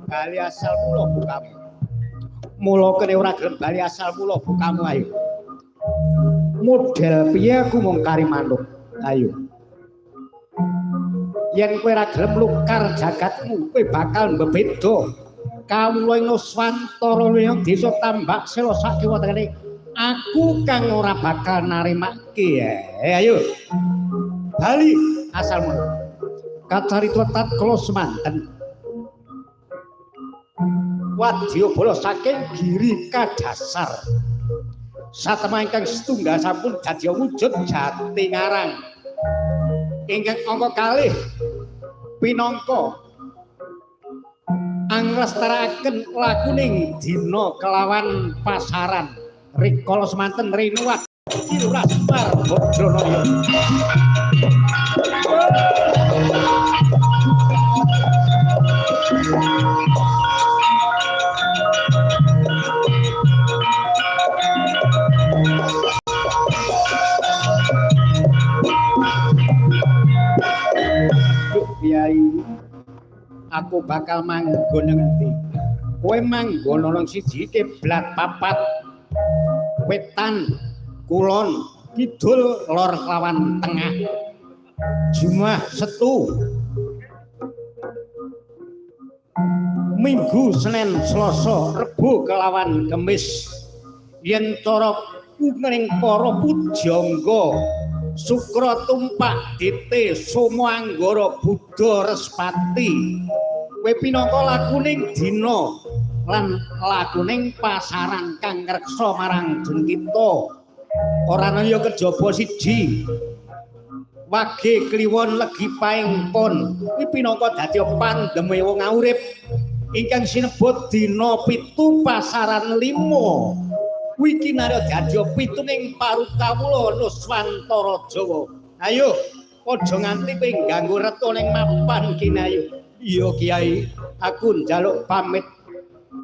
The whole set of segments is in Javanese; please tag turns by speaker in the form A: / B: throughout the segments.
A: Bali asal mula bukamu. Mula kene ora gelem bali asal mula bukamu ayo. Model piye aku mung kari manuk. Ayo. Yen kowe ora gelem lukar jagatmu, kowe bakal mbebeda. Kawula Nuswantara ing desa Tambak Sela sak kiwa tengene. Aku kang ora bakal narimake. Ayo. Bali asal mula. Kacarita tatkala semanten. Wadya bala saking Giri Kadasar. Satema ingkang setunggal sampun dadi wujud jati ngarang. Ingkang angka kalih pinangka anglestarakaken lakuning dina kelawan pasaran rikala semanten Rinuwat Kiluras Marbodranaya. Aku bakal manggon nang endi? Kowe manggon nang siji kiblat papat wetan, kulon, kidul, lor lawan tengah. Jumat Setu. Minggu, Senin, Selasa, Rebo kelawan Kemis. Yen cara kuning para pujangga Sukra tumpak dite Soma Anggara Buddha Respati. Kowe pinangka lakuning dina lan lakuning pasaran kang ngreksa marang Jengkita. Ora ana ya kejaba siji. Wage kliwon legi paing pon. Kuwi pinangka dadi pandeme wong urip ingkang sinebut dina 7 pasaran 5. Kuwi kinarya dadi pituning parukawula Nuswantara Jawa. Ayo aja nganti kowe ngganggu reto ning mapan kene ayo. Iya Kiai, aku njaluk pamit.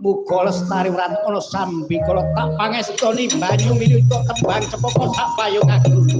A: Muga lestari ora ana sambikala tak pangestoni banyu miluta tembang cepaka sak payung aku.